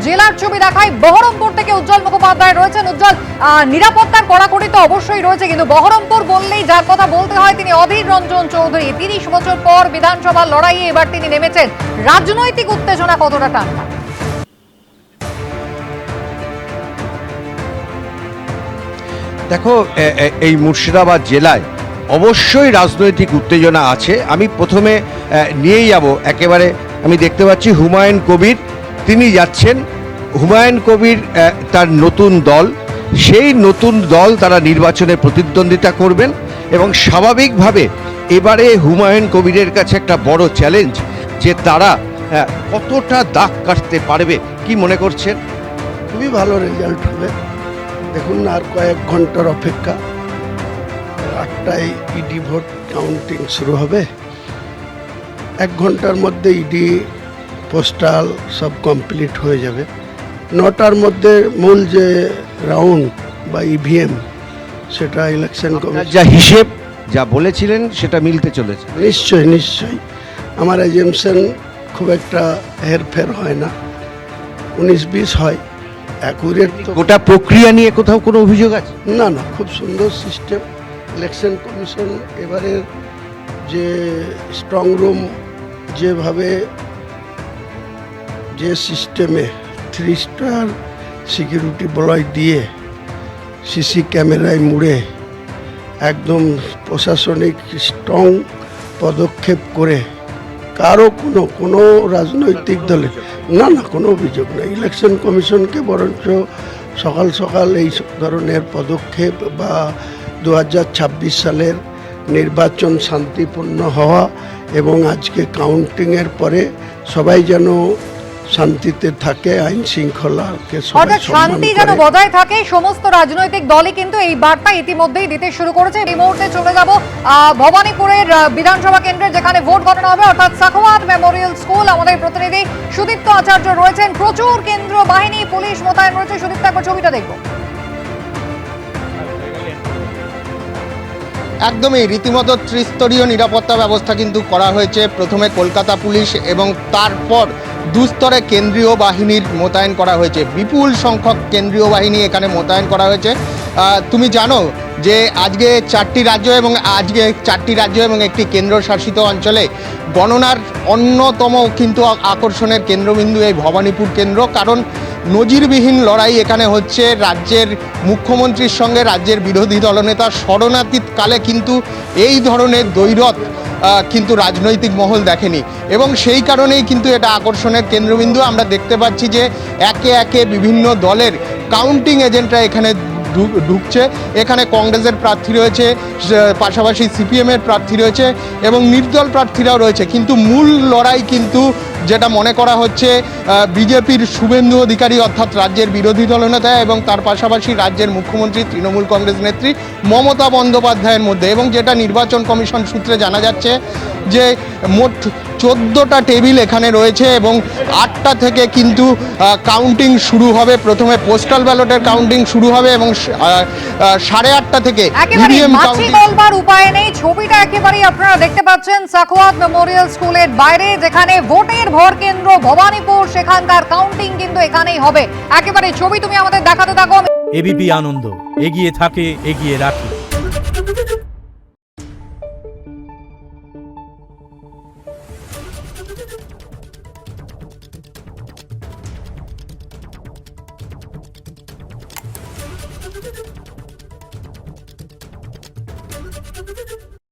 জেলার ছবি দেখায়। বহরমপুর থেকে উজ্জ্বল মুখোপাধ্যায় রয়েছেন। উজ্জ্বল, নিরাপত্তার কড়াকড়ি তো অবশ্যই রয়েছে, কিন্তু বহরমপুর বললেই যার কথা বলতে হয় তিনি অধীর রঞ্জন চৌধুরী। 30 বছর পর বিধানসভার লড়াইয়ে এবার তিনি নেমেছেন। রাজনৈতিক উত্তেজনা কতটা টানটা? দেখো, এই মুর্শিদাবাদ জেলায় অবশ্যই রাজনৈতিক উত্তেজনা আছে। আমি প্রথমে নিয়েই যাব একেবারে, আমি দেখতে পাচ্ছি হুমায়ুন কবির, তিনি যাচ্ছেন। হুমায়ুন কবির তার নতুন দল, সেই নতুন দল তারা নির্বাচনে প্রতিদ্বন্দ্বিতা করবেন এবং স্বাভাবিকভাবে এবারে হুমায়ুন কবিরের কাছে একটা বড় চ্যালেঞ্জ যে তারা কতটা দাগ কাটতে পারবে। কি মনে করছেন? খুবই ভালো রেজাল্ট হবে। দেখুন না, আর কয়েক ঘন্টার অপেক্ষা, 8টায় ইডি ভোট কাউন্টিং শুরু হবে। 1 ঘন্টার মধ্যে ইডি পোস্টাল সব কমপ্লিট হয়ে যাবে। 9টার মধ্যে মূল যে রাউন্ড বা ইভিএম সেটা ইলেকশন কমিশন যা হিসেব যা বলেছিলেন সেটা মিলতে চলেছে। নিশ্চয়ই আমার এজেমশন খুব একটা হেরফের হয় না, 19-20 হয়। অ্যাকুরেট গোটা প্রক্রিয়া নিয়ে কোথাও কোনো অভিযোগ আছে? না, খুব সুন্দর সিস্টেম। ইলেকশন কমিশন এবারের যে স্ট্রং রুম যেভাবে যে সিস্টেমে 3 স্টার সিকিউরিটি বলয় দিয়ে সিসি ক্যামেরায় মুড়ে একদম প্রশাসনিক স্ট্রং পদক্ষেপ করে কারো কোনো রাজনৈতিক দলের না কোনো অভিযোগ নেই। ইলেকশন কমিশনকে বরঞ্চ সকাল সকাল এই ধরনের পদক্ষেপ বা 2026 সালের নির্বাচন শান্তিপূর্ণ হওয়া এবং আজকে কাউন্টিংয়ের পরে সবাই যেন শান্তিতে থাকে, আইন শৃঙ্খলাকে শান্তি যেন বজায় থাকে, সমস্ত রাজনৈতিক দলই কিন্তু এই বার্তা ইতিমধ্যেই দিতে শুরু করেছে। এই মুহূর্তে চলে যাব ভবানীপুরের বিধানসভা কেন্দ্রে, যেখানে ভোট গণনা হবে, অর্থাৎ সাখাওয়াত মেমোরিয়াল স্কুল। আমাদের প্রতিনিধি সুদীপ্ত আচার্য রয়েছেন। প্রচুর কেন্দ্র বাহিনী, পুলিশ মোতায়েন রয়েছে। সুদীপ্ত, একবার ছবিটা দেখবো। একদমই রীতিমতো ত্রিস্তরীয় নিরাপত্তা ব্যবস্থা কিন্তু করা হয়েছে। প্রথমে কলকাতা পুলিশ এবং তারপর দুস্তরে কেন্দ্রীয় বাহিনীর মোতায়েন করা হয়েছে। বিপুল সংখ্যক কেন্দ্রীয় বাহিনী এখানে মোতায়েন করা হয়েছে। তুমি জানো যে আজকে 4টি রাজ্য এবং একটি কেন্দ্রশাসিত অঞ্চলে গণনার অন্যতম কিন্তু আকর্ষণের কেন্দ্রবিন্দু এই ভবানীপুর কেন্দ্র। কারণ নজিরবিহীন লড়াই এখানে হচ্ছে রাজ্যের মুখ্যমন্ত্রীর সঙ্গে রাজ্যের বিরোধী দলনেতা। শরণাতীত কালে কিন্তু এই ধরনের দ্বৈরথ কিন্তু রাজনৈতিক মহল দেখেনি এবং সেই কারণেই কিন্তু এটা আকর্ষণের কেন্দ্রবিন্দু। আমরা দেখতে পাচ্ছি যে একে একে বিভিন্ন দলের কাউন্টিং এজেন্টরা এখানে ঢুকছে। এখানে কংগ্রেসের প্রার্থী রয়েছে, পাশাপাশি সিপিএমের প্রার্থী রয়েছে এবং নির্দল প্রার্থীরাও রয়েছে। কিন্তু মূল লড়াই কিন্তু যেটা মনে করা হচ্ছে বিজেপির শুভেন্দু অধিকারী অর্থাৎ রাজ্যের বিরোধী দলনেতা এবং তার পাশাপাশি রাজ্যের মুখ্যমন্ত্রী তৃণমূল কংগ্রেস নেত্রী মমতা বন্দ্যোপাধ্যায়ের মধ্যে। এবং যেটা নির্বাচন কমিশন সূত্রে জানা যাচ্ছে যে মোট 14টা টেবিল এখানে রয়েছে এবং 8টা থেকে কিন্তু কাউন্টিং শুরু হবে। প্রথমে পোস্টাল ব্যালটের কাউন্টিং শুরু হবে এবং 8:30টা থেকে ইভিএম কাউন্টিং। বলবার উপায় নেই, ছবিটা একেবারেই আপনারা দেখতে পাচ্ছেন সাখাওয়াত মেমোরিয়াল স্কুলের বাইরে, যেখানে ভোটের ভর কেন্দ্র ভবানীপুর, সেখানকার কাউন্টিং কিন্তু এখানেই হবে। একেবারে ছবি তুমি আমাদের দেখাতে থাকো। এবিপি আনন্দ এগিয়ে থাকে, এগিয়ে রাখে।